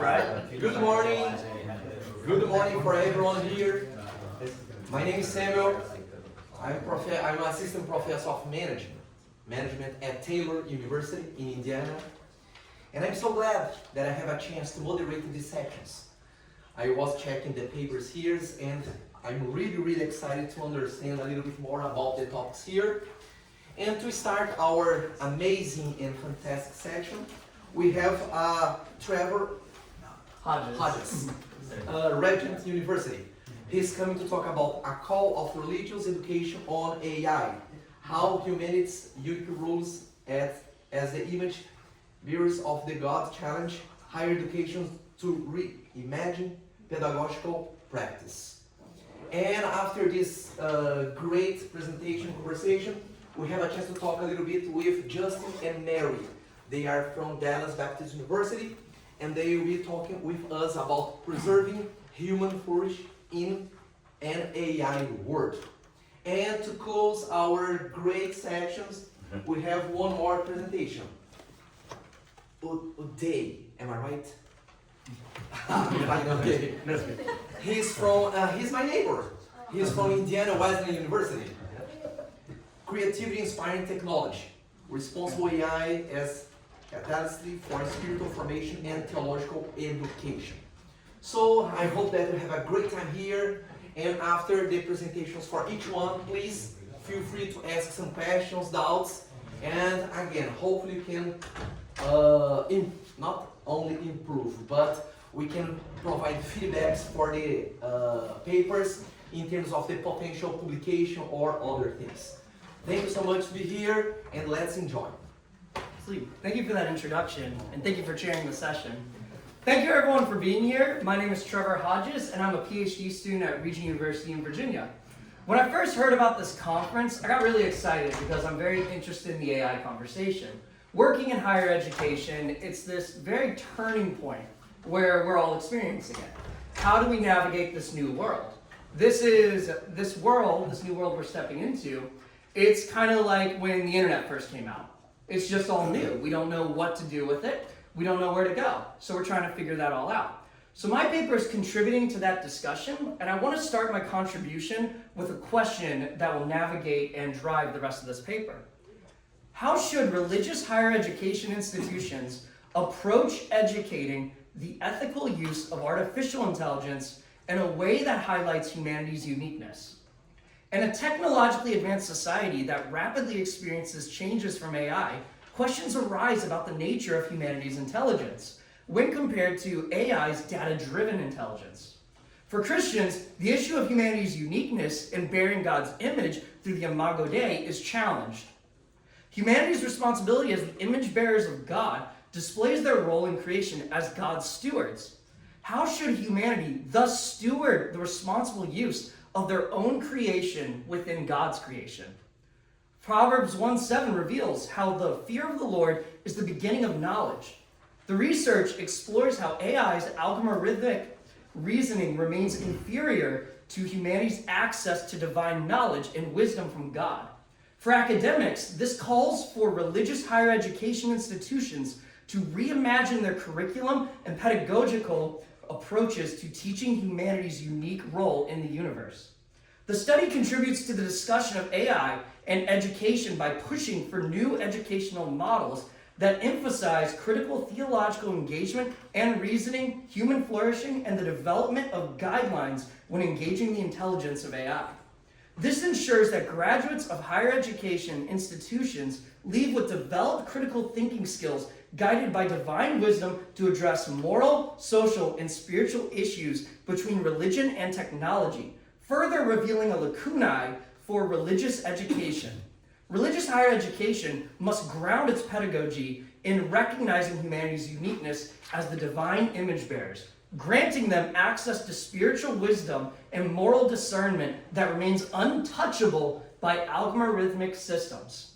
right. Good morning. Good morning for everyone here. My name is Samuel. I'm assistant professor of management at Baylor University in Indiana. And I'm so glad that I have a chance to moderate these sections. I was checking the papers here and I'm really excited to understand a little bit more about the topics here. And to start our amazing and fantastic section, we have Trevor Hodges, Regent University. He's coming to talk about a call of religious education on AI, how humanity's unique rules as the image bearers of the God challenge higher education to reimagine pedagogical practice. And after this great presentation conversation, we have a chance to talk a little bit with Justin and Mary. They are from Dallas Baptist University, and they will be talking with us about preserving human flourish in an AI world. And to close our great sections, we have one more presentation. Uday, am I right? Okay. He's my neighbor. He's from Indiana Wesleyan University. Creativity inspiring technology. Responsible AI as catalyst for spiritual formation and theological education. So I hope that we have a great time here. And after the presentations for each one, please feel free to ask some questions, doubts, and again, hopefully we can not only improve, but we can provide feedbacks for the papers in terms of the potential publication or other things. Thank you so much to be here, and let's enjoy. Sweet. Thank you for that introduction, and thank you for chairing the session. Thank you everyone for being here. My name is Trevor Hodges, and I'm a PhD student at Regent University in Virginia. When I first heard about this conference, I got really excited because I'm very interested in the AI conversation. Working in higher education, it's this very turning point where we're all experiencing it. How do we navigate this new world? This new world we're stepping into, it's kind of like when the internet first came out. It's just all new. We don't know what to do with it. We don't know where to go. So we're trying to figure that all out. So my paper is contributing to that discussion, and I want to start my contribution with a question that will navigate and drive the rest of this paper. How should religious higher education institutions approach educating the ethical use of artificial intelligence in a way that highlights humanity's uniqueness? In a technologically advanced society that rapidly experiences changes from AI, questions arise about the nature of humanity's intelligence when compared to AI's data-driven intelligence. For Christians, the issue of humanity's uniqueness in bearing God's image through the Imago Dei is challenged. Humanity's responsibility as the image bearers of God displays their role in creation as God's stewards. How should humanity thus steward the responsible use of their own creation within God's creation? Proverbs 1:7 reveals how the fear of the Lord is the beginning of knowledge. The research explores how AI's algorithmic reasoning remains inferior to humanity's access to divine knowledge and wisdom from God. For academics, this calls for religious higher education institutions to reimagine their curriculum and pedagogical approaches to teaching humanity's unique role in the universe. The study contributes to the discussion of AI and education by pushing for new educational models that emphasize critical theological engagement and reasoning, human flourishing, and the development of guidelines when engaging the intelligence of AI. This ensures that graduates of higher education institutions leave with developed critical thinking skills guided by divine wisdom to address moral, social, and spiritual issues between religion and technology, further revealing a lacunae for religious education. Religious higher education must ground its pedagogy in recognizing humanity's uniqueness as the divine image bearers, granting them access to spiritual wisdom and moral discernment that remains untouchable by algorithmic systems.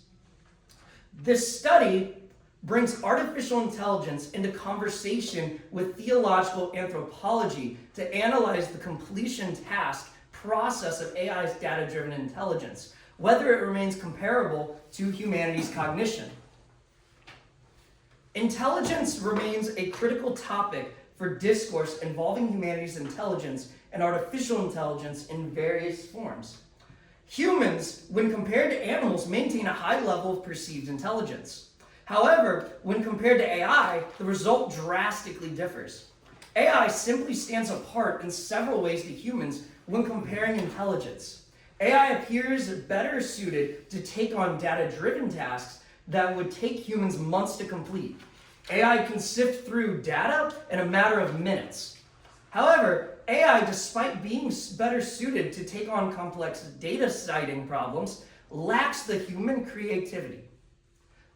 This study brings artificial intelligence into conversation with theological anthropology to analyze the completion task process of AI's data-driven intelligence, whether it remains comparable to humanity's cognition. Intelligence remains a critical topic for discourse involving humanity's intelligence and artificial intelligence in various forms. Humans, when compared to animals, maintain a high level of perceived intelligence. However, when compared to AI, the result drastically differs. AI simply stands apart in several ways to humans when comparing intelligence. AI appears better suited to take on data-driven tasks that would take humans months to complete. AI can sift through data in a matter of minutes. However, AI, despite being better suited to take on complex data citing problems, lacks the human creativity.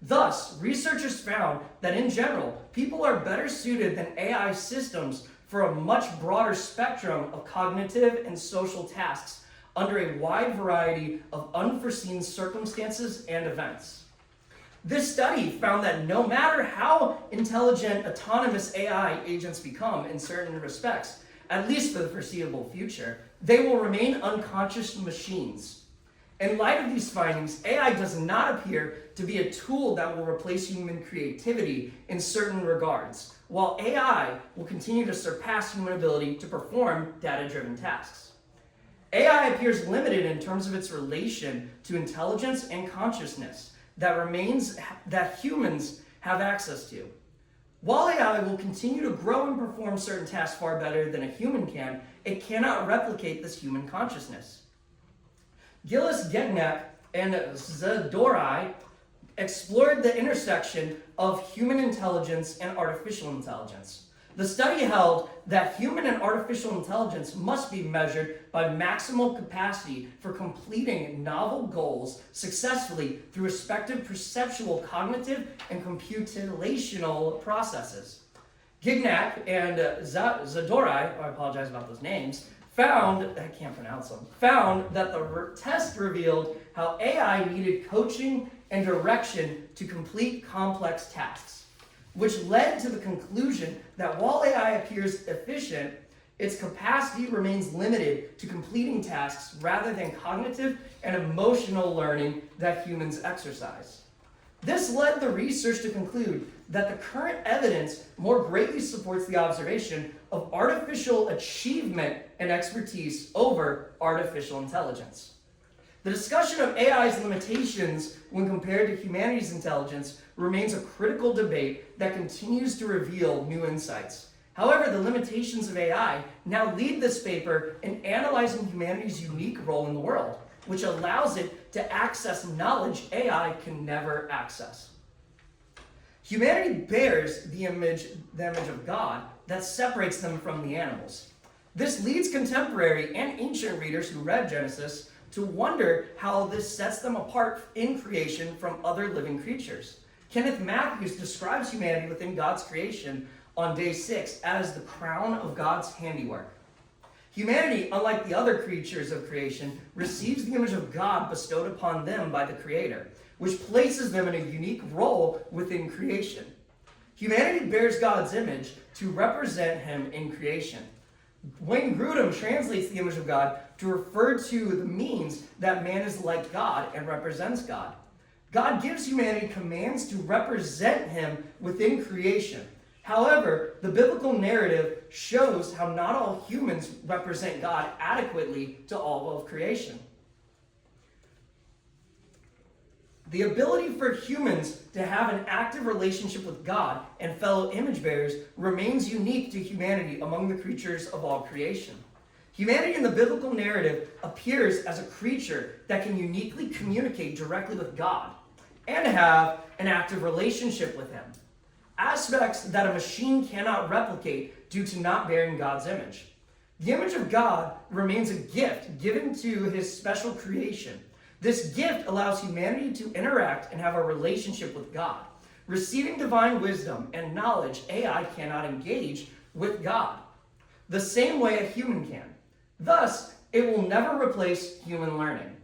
Thus, researchers found that in general, people are better suited than AI systems for a much broader spectrum of cognitive and social tasks under a wide variety of unforeseen circumstances and events. This study found that no matter how intelligent autonomous AI agents become in certain respects, at least for the foreseeable future, they will remain unconscious machines. In light of these findings, AI does not appear to be a tool that will replace human creativity in certain regards, while AI will continue to surpass human ability to perform data-driven tasks. AI appears limited in terms of its relation to intelligence and consciousness that humans have access to. While AI will continue to grow and perform certain tasks far better than a human can, it cannot replicate this human consciousness. Gillis, Gignac, and Zadoraj explored the intersection of human intelligence and artificial intelligence. The study held that human and artificial intelligence must be measured by maximal capacity for completing novel goals successfully through respective perceptual, cognitive, and computational processes. Gignac and Zadoraj, I apologize about those names, found that the test revealed how AI needed coaching and direction to complete complex tasks, which led to the conclusion that while AI appears efficient, its capacity remains limited to completing tasks rather than cognitive and emotional learning that humans exercise. This led the research to conclude that the current evidence more greatly supports the observation of artificial achievement and expertise over artificial intelligence. The discussion of AI's limitations when compared to humanity's intelligence remains a critical debate that continues to reveal new insights. However, the limitations of AI now lead this paper in analyzing humanity's unique role in the world, which allows it to access knowledge AI can never access. Humanity bears the image of God that separates them from the animals. This leads contemporary and ancient readers who read Genesis to wonder how this sets them apart in creation from other living creatures. Kenneth Matthews describes humanity within God's creation on day 6 as the crown of God's handiwork. Humanity, unlike the other creatures of creation, receives the image of God bestowed upon them by the Creator, which places them in a unique role within creation. Humanity bears God's image to represent him in creation. Wayne Grudem translates the image of God to refer to the means that man is like God and represents God. God gives humanity commands to represent him within creation. However, the biblical narrative shows how not all humans represent God adequately to all of creation. The ability for humans to have an active relationship with God and fellow image bearers remains unique to humanity among the creatures of all creation. Humanity in the biblical narrative appears as a creature that can uniquely communicate directly with God and have an active relationship with him, aspects that a machine cannot replicate due to not bearing God's image. The image of God remains a gift given to his special creation. This gift allows humanity to interact and have a relationship with God. Receiving divine wisdom and knowledge, AI cannot engage with God the same way a human can. Thus, it will never replace human learning.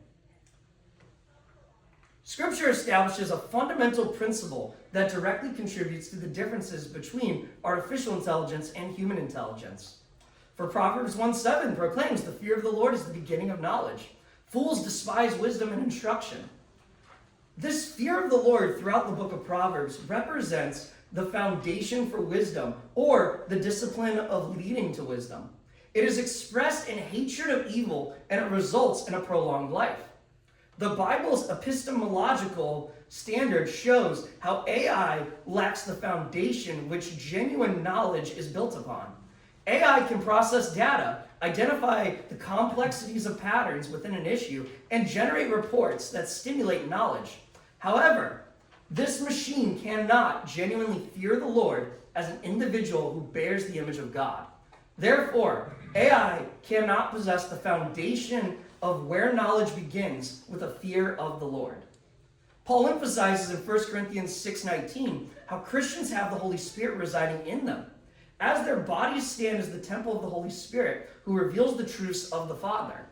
Scripture establishes a fundamental principle that directly contributes to the differences between artificial intelligence and human intelligence. For Proverbs 1:7 proclaims, "The fear of the Lord is the beginning of knowledge. Fools despise wisdom and instruction." This fear of the Lord throughout the book of Proverbs represents the foundation for wisdom, or the discipline of leading to wisdom. It is expressed in hatred of evil, and it results in a prolonged life. The Bible's epistemological standard shows how AI lacks the foundation which genuine knowledge is built upon. AI can process data, identify the complexities of patterns within an issue, and generate reports that stimulate knowledge. However, this machine cannot genuinely fear the Lord as an individual who bears the image of God. Therefore, AI cannot possess the foundation of where knowledge begins with a fear of the Lord. Paul emphasizes in 1 Corinthians 6:19 how Christians have the Holy Spirit residing in them, as their bodies stand as the temple of the Holy Spirit, who reveals the truths of the Father.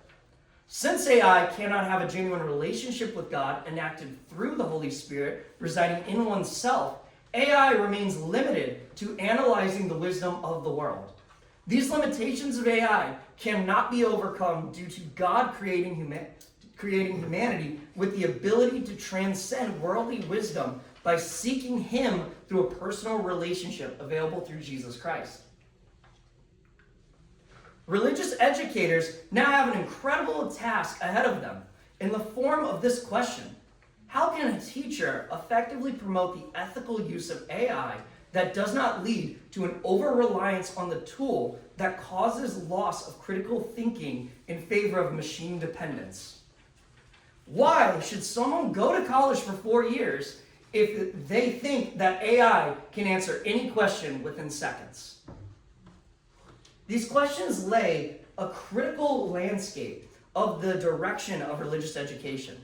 Since AI cannot have a genuine relationship with God enacted through the Holy Spirit residing in oneself, AI remains limited to analyzing the wisdom of the world. These limitations of AI cannot be overcome due to God creating humanity with the ability to transcend worldly wisdom by seeking Him through a personal relationship available through Jesus Christ. Religious educators now have an incredible task ahead of them in the form of this question: how can a teacher effectively promote the ethical use of AI that does not lead to an over-reliance on the tool that causes loss of critical thinking in favor of machine dependence? Why should someone go to college for 4 years if they think that AI can answer any question within seconds? These questions lay a critical landscape of the direction of religious education.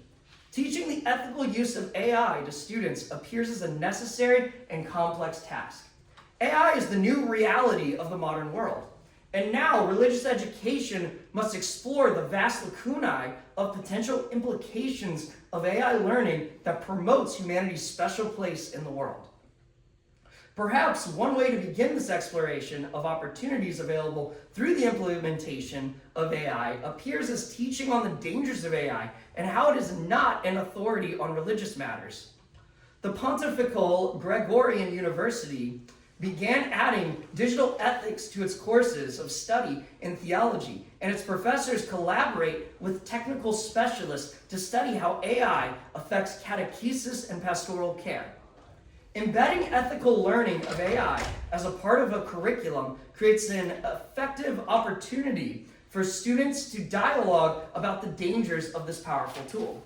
Teaching the ethical use of AI to students appears as a necessary and complex task. AI is the new reality of the modern world, and now religious education must explore the vast lacunae of potential implications of AI learning that promotes humanity's special place in the world. Perhaps one way to begin this exploration of opportunities available through the implementation of AI appears as teaching on the dangers of AI and how it is not an authority on religious matters. The Pontifical Gregorian University began adding digital ethics to its courses of study in theology, and its professors collaborate with technical specialists to study how AI affects catechesis and pastoral care. Embedding ethical learning of AI as a part of a curriculum creates an effective opportunity for students to dialogue about the dangers of this powerful tool.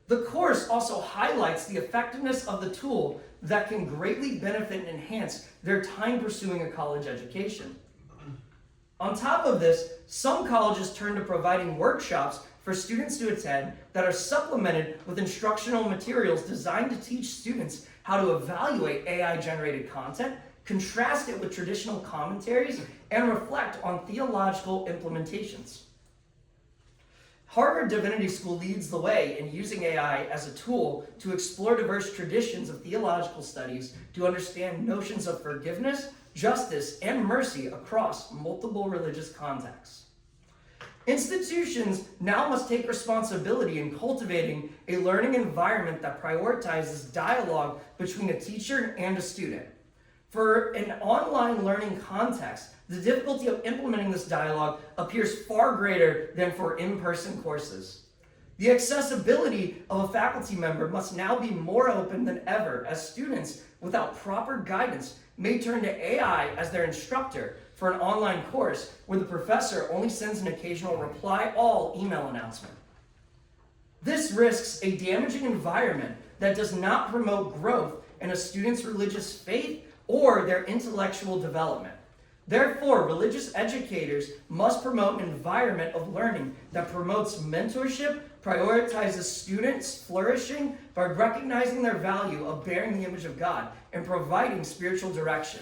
The course also highlights the effectiveness of the tool that can greatly benefit and enhance their time pursuing a college education. On top of this, some colleges turn to providing workshops for students to attend that are supplemented with instructional materials designed to teach students how to evaluate AI-generated content, contrast it with traditional commentaries, and reflect on theological implementations. Harvard Divinity School leads the way in using AI as a tool to explore diverse traditions of theological studies to understand notions of forgiveness, justice, and mercy across multiple religious contexts. Institutions now must take responsibility in cultivating a learning environment that prioritizes dialogue between a teacher and a student. For an online learning context, the difficulty of implementing this dialogue appears far greater than for in-person courses. The accessibility of a faculty member must now be more open than ever, as students without proper guidance may turn to AI as their instructor for an online course where the professor only sends an occasional reply all email announcement. This risks a damaging environment that does not promote growth in a student's religious faith or their intellectual development. Therefore, religious educators must promote an environment of learning that promotes mentorship, prioritizes students' flourishing by recognizing their value of bearing the image of God and providing spiritual direction.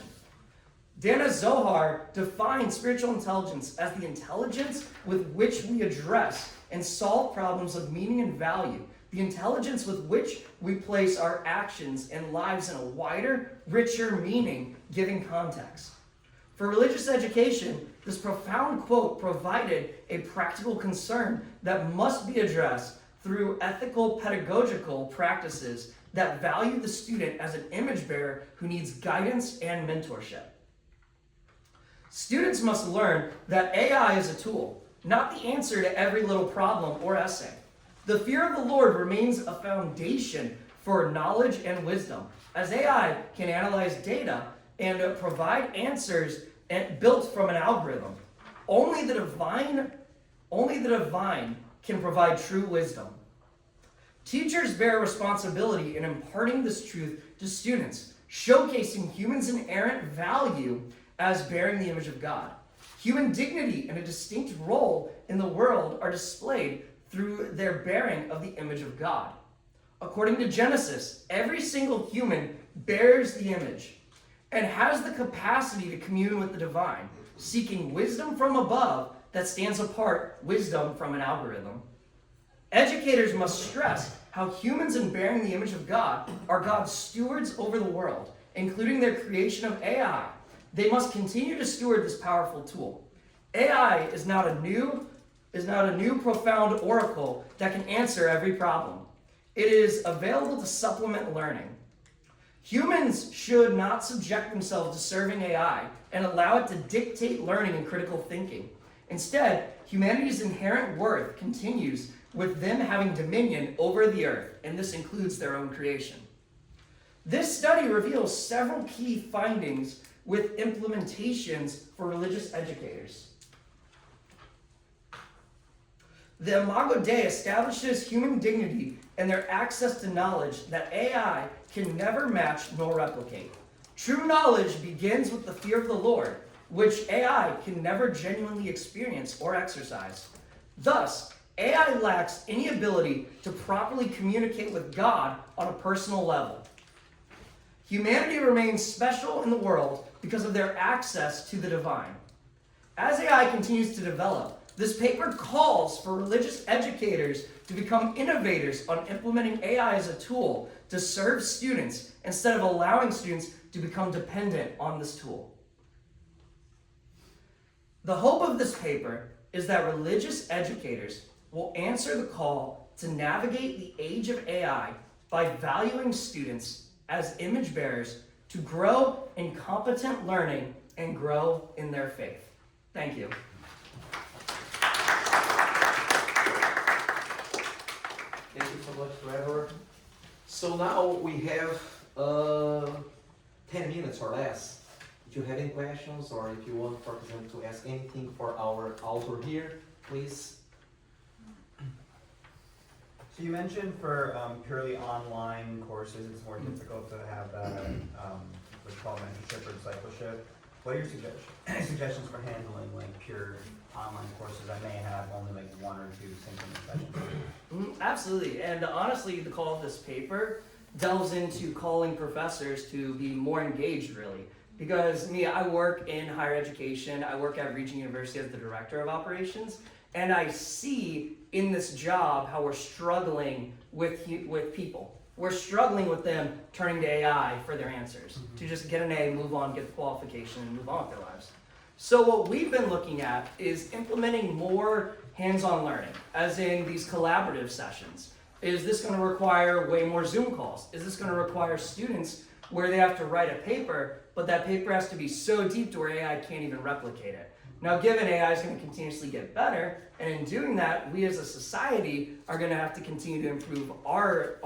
Dana Zohar defines spiritual intelligence as the intelligence with which we address and solve problems of meaning and value, the intelligence with which we place our actions and lives in a wider, richer meaning-giving context. For religious education, this profound quote provided a practical concern that must be addressed through ethical pedagogical practices that value the student as an image bearer who needs guidance and mentorship. Students must learn that AI is a tool, not the answer to every little problem or essay. The fear of the Lord remains a foundation for knowledge and wisdom, as AI can analyze data and provide answers built from an algorithm. Only the divine can provide true wisdom. Teachers bear responsibility in imparting this truth to students, showcasing humans' inherent value as bearing the image of God. Human dignity and a distinct role in the world are displayed through their bearing of the image of God. According to Genesis, every single human bears the image and has the capacity to commune with the divine, seeking wisdom from above that stands apart wisdom from an algorithm. Educators must stress how humans in bearing the image of God are God's stewards over the world, including their creation of AI. They must continue to steward this powerful tool. AI is not a new profound oracle that can answer every problem. It is available to supplement learning. Humans should not subject themselves to serving AI and allow it to dictate learning and critical thinking. Instead, humanity's inherent worth continues with them having dominion over the earth, and this includes their own creation. This study reveals several key findings with implementations for religious educators. The Imago Dei establishes human dignity and their access to knowledge that AI can never match nor replicate. True knowledge begins with the fear of the Lord, which AI can never genuinely experience or exercise. Thus, AI lacks any ability to properly communicate with God on a personal level. Humanity remains special in the world because of their access to the divine. As AI continues to develop, this paper calls for religious educators to become innovators on implementing AI as a tool to serve students instead of allowing students to become dependent on this tool. The hope of this paper is that religious educators will answer the call to navigate the age of AI by valuing students as image bearers to grow in competent learning and grow in their faith. Thank you. Thank you so much, Trevor. So now we have 10 minutes or less. If you have any questions or if you want, for example, to ask anything for our author here, please. So you mentioned for purely online courses, it's more difficult to have that what's called mentorship or discipleship. What are your suggestions for handling like pure online courses that may have only like one or two synchronous sessions? Absolutely, and honestly, the call of this paper delves into calling professors to be more engaged, really. Because I work in higher education. I work at Regent University as the director of operations, and I see in this job how we're struggling with people. We're struggling with them turning to AI for their answers, to just get an A, move on, get the qualification, and move on with their lives. So what we've been looking at is implementing more hands-on learning, as in these collaborative sessions. Is this going to require way more Zoom calls? Is this going to require students where they have to write a paper, but that paper has to be so deep to where AI can't even replicate it? Now, given AI is going to continuously get better, and in doing that, we as a society are going to have to continue to improve our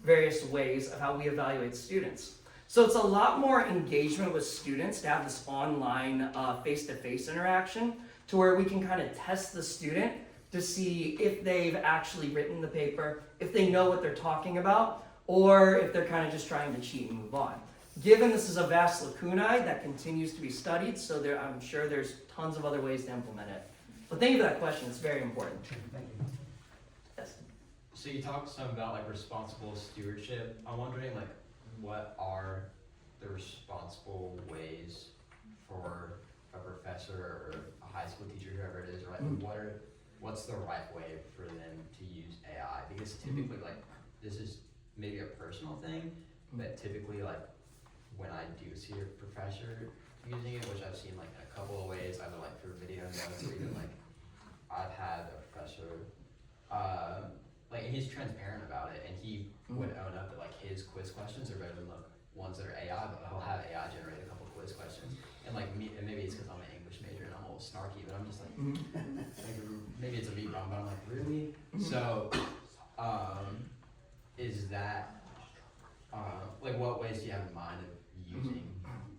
various ways of how we evaluate students. So it's a lot more engagement with students to have this online face-to-face interaction to where we can kind of test the student to see if they've actually written the paper, if they know what they're talking about, or if they're kind of just trying to cheat and move on. Given this is a vast lacunae that continues to be studied, so I'm sure there's tons of other ways to implement it. But thank you for that question, it's very important. Thank you. Yes. So you talked some about like responsible stewardship. I'm wondering like what are the responsible ways for a professor or a high school teacher, whoever it is, right? What's the right way for them to use AI? Because typically like this is maybe a personal thing, but typically like when I do see a professor using it, which I've seen like in a couple of ways, either like through video notes or even like I've had a professor like, he's transparent about it, and he would own up that like his quiz questions are better than the ones that are AI, but he'll have AI generate a couple quiz questions. And like me, and maybe it's because I'm an English major and I'm a little snarky, but I'm just like, maybe it's a me problem, but I'm like, really? So, is that, like, what ways do you have in mind of using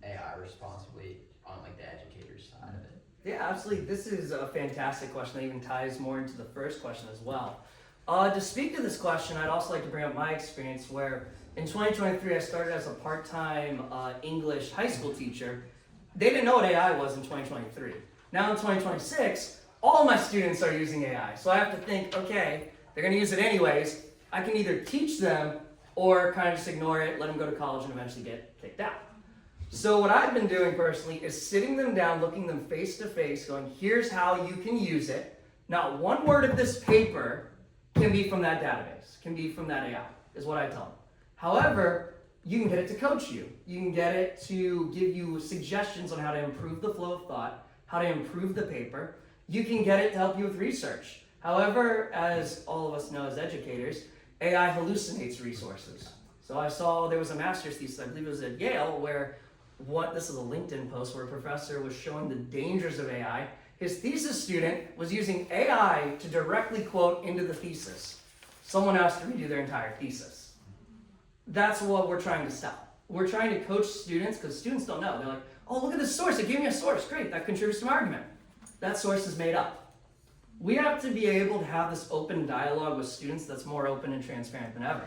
AI responsibly on like the educator's side of it? Yeah, absolutely. This is a fantastic question that even ties more into the first question as well. To speak to this question, I'd also like to bring up my experience where in 2023 I started as a part-time English high school teacher. They didn't know what AI was in 2023. Now in 2026, all my students are using AI. So I have to think, okay, they're going to use it anyways. I can either teach them or kind of just ignore it, let them go to college and eventually get kicked out. So what I've been doing personally is sitting them down, looking them face to face, going, here's how you can use it. Not one word of this paper can be from that database, can be from that AI, is what I tell them. However, you can get it to coach you. You can get it to give you suggestions on how to improve the flow of thought, how to improve the paper. You can get it to help you with research. However, as all of us know as educators, AI hallucinates resources. So I saw there was a master's thesis, I believe it was at Yale, where this is a LinkedIn post where a professor was showing the dangers of AI. His thesis student was using AI to directly quote into the thesis. Someone asked to redo their entire thesis. That's what we're trying to stop. We're trying to coach students, because students don't know. They're like, oh, look at this source, it gave me a source, great, that contributes to my argument. That source is made up. We have to be able to have this open dialogue with students that's more open and transparent than ever.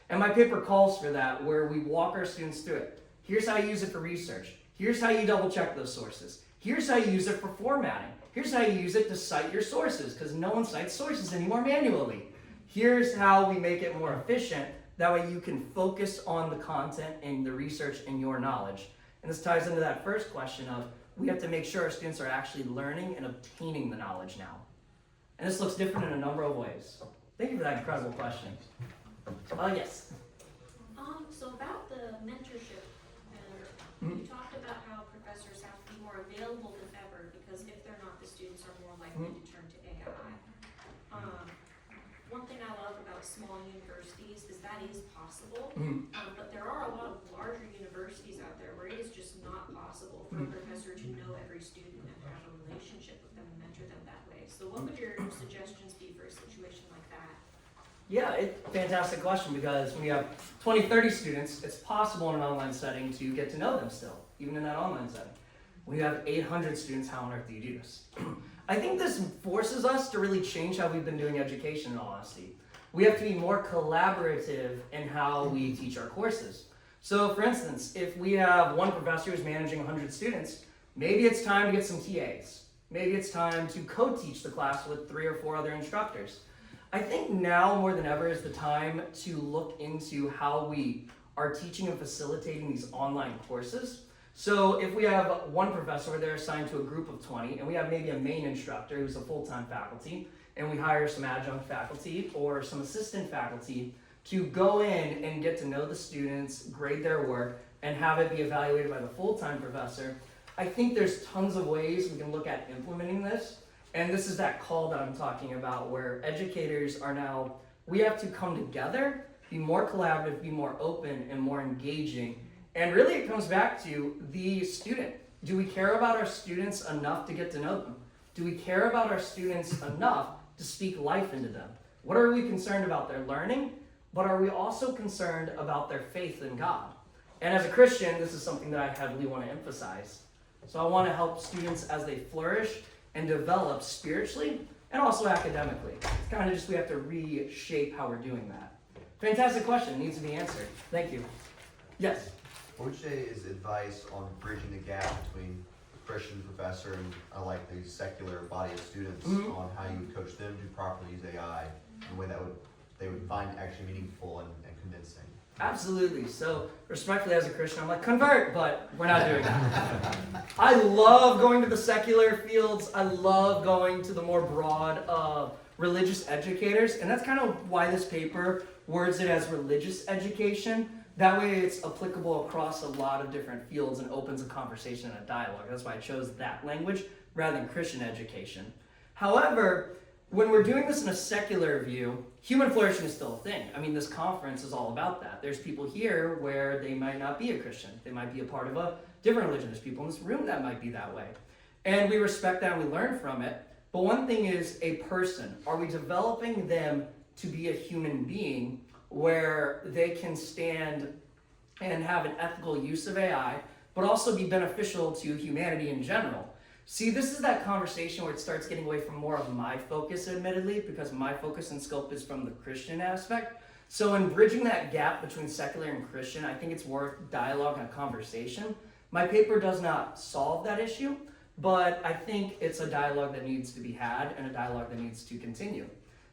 And my paper calls for that, where we walk our students through it. Here's how you use it for research. Here's how you double check those sources. Here's how you use it for formatting. Here's how you use it to cite your sources, because no one cites sources anymore manually. Here's how we make it more efficient. That way you can focus on the content and the research and your knowledge. And this ties into that first question of, we have to make sure our students are actually learning and obtaining the knowledge now. And this looks different in a number of ways. Thank you for that incredible question. Yes. So about the mentorship, you talked about how professors have to be more available than ever, because if they're not, the students are more likely to turn to AI. One thing I love about small universities is that is possible, but there are a lot of larger universities out there where it is just not possible for a professor to know every student and have a relationship with them and mentor them that way. So what would your suggestions be for a situation like that? Yeah, fantastic question, because when you have 20, 30 students, it's possible in an online setting to get to know them still, even in that online setting. When you have 800 students, how on earth do you do this? I think this forces us to really change how we've been doing education, in all honesty. We have to be more collaborative in how we teach our courses. So for instance, if we have one professor who's managing 100 students, maybe it's time to get some TAs. Maybe it's time to co-teach the class with 3 or 4 other instructors. I think now more than ever is the time to look into how we are teaching and facilitating these online courses. So if we have one professor where they're assigned to a group of 20, and we have maybe a main instructor who's a full-time faculty, and we hire some adjunct faculty or some assistant faculty to go in and get to know the students, grade their work, and have it be evaluated by the full-time professor, I think there's tons of ways we can look at implementing this. And this is that call that I'm talking about, where educators are now, we have to come together, be more collaborative, be more open, and more engaging. And really it comes back to the student. Do we care about our students enough to get to know them? Do we care about our students enough to speak life into them? What are we concerned about? Their learning, but are we also concerned about their faith in God? And as a Christian, this is something that I heavily want to emphasize. So I want to help students as they flourish and develop spiritually and also academically. It's kind of just, we have to reshape how we're doing that. Fantastic question, it needs to be answered. Thank you. Yes? What would you say is advice on bridging the gap between a Christian professor and like the secular body of students on how you would coach them to properly use AI in a way that they would find actually meaningful and convincing? Absolutely. So respectfully, as a Christian, I'm like, convert, but we're not doing that. I love going to the secular fields. I love going to the more broad religious educators, and that's kind of why this paper words it as religious education. That way it's applicable across a lot of different fields and opens a conversation and a dialogue. That's why I chose that language rather than Christian education. However, when we're doing this in a secular view, human flourishing is still a thing. I mean, this conference is all about that. There's people here where they might not be a Christian. They might be a part of a different religion. There's people in this room that might be that way. And we respect that and we learn from it. But one thing is a person. Are we developing them to be a human being where they can stand and have an ethical use of AI, but also be beneficial to humanity in general? See, this is that conversation where it starts getting away from more of my focus, admittedly, because my focus and scope is from the Christian aspect. So in bridging that gap between secular and Christian, I think it's worth dialogue and a conversation. My paper does not solve that issue, but I think it's a dialogue that needs to be had and a dialogue that needs to continue.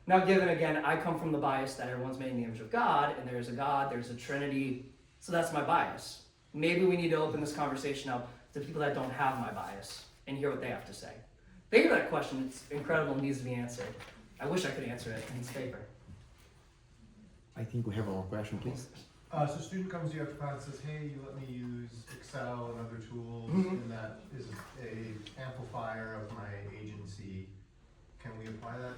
Now, given, again, I come from the bias that everyone's made in the image of God, and there's a God, there's a Trinity, so that's my bias. Maybe we need to open this conversation up to people that don't have my bias and hear what they have to say. Thank you for that question. It's incredible and needs to be answered. I wish I could answer it in this paper. I think we have our question, please. So student comes to you after class and says, hey, you let me use Excel and other tools, and that is a amplifier of my agency. Can we apply that?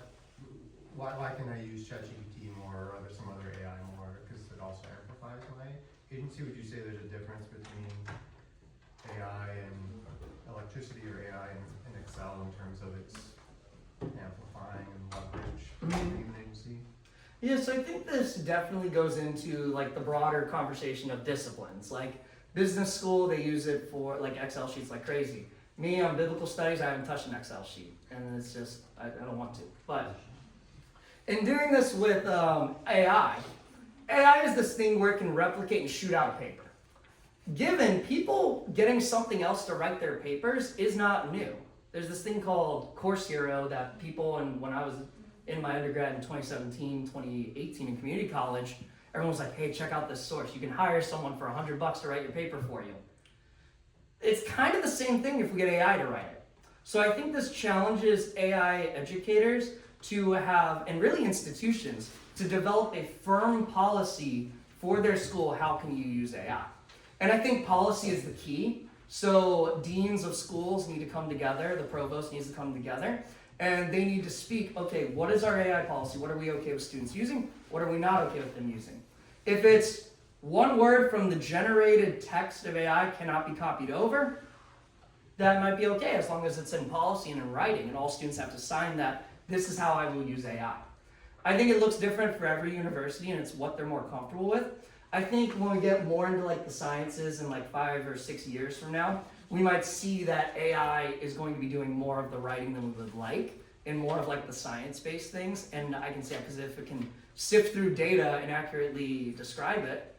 Why can I use ChatGPT more or some other AI more? Because it also amplifies my agency. Would you say there's a difference between AI and electricity or AI and Excel in terms of its amplifying and leverage for the human agency? Yeah, so I think this definitely goes into like the broader conversation of disciplines. Like business school, they use it for like Excel sheets like crazy. Me, on biblical studies, I haven't touched an Excel sheet, and it's just, I don't want to. But in doing this with AI is this thing where it can replicate and shoot out a paper. Given people getting something else to write their papers is not new. There's this thing called Course Hero that people, and when I was in my undergrad in 2017, 2018 in community college, everyone was like, hey, check out this source. You can hire someone for $100 to write your paper for you. It's kind of the same thing if we get AI to write it. So I think this challenges AI educators to have, and really institutions, to develop a firm policy for their school. How can you use AI? And I think policy is the key. So deans of schools need to come together, the provost needs to come together, and they need to speak, okay, what is our AI policy? What are we okay with students using? What are we not okay with them using? If it's one word from the generated text of AI cannot be copied over, that might be okay as long as it's in policy and in writing, and all students have to sign that this is how I will use AI. I think it looks different for every university, and it's what they're more comfortable with. I think when we get more into like the sciences in like 5 or 6 years from now, we might see that AI is going to be doing more of the writing than we would like, and more of like the science-based things. And I can say that because if it can sift through data and accurately describe it,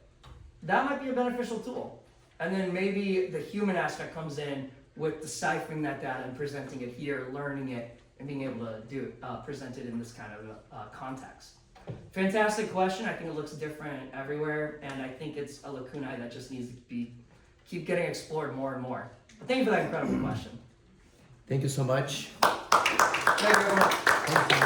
that might be a beneficial tool. And then maybe the human aspect comes in with deciphering that data and presenting it here, learning it, and being able to do present it in this kind of context. Fantastic question. I think it looks different everywhere, and I think it's a lacunae that just needs to keep getting explored more and more. But thank you for that incredible question. Thank you so much. Thank you, everyone. Thank you.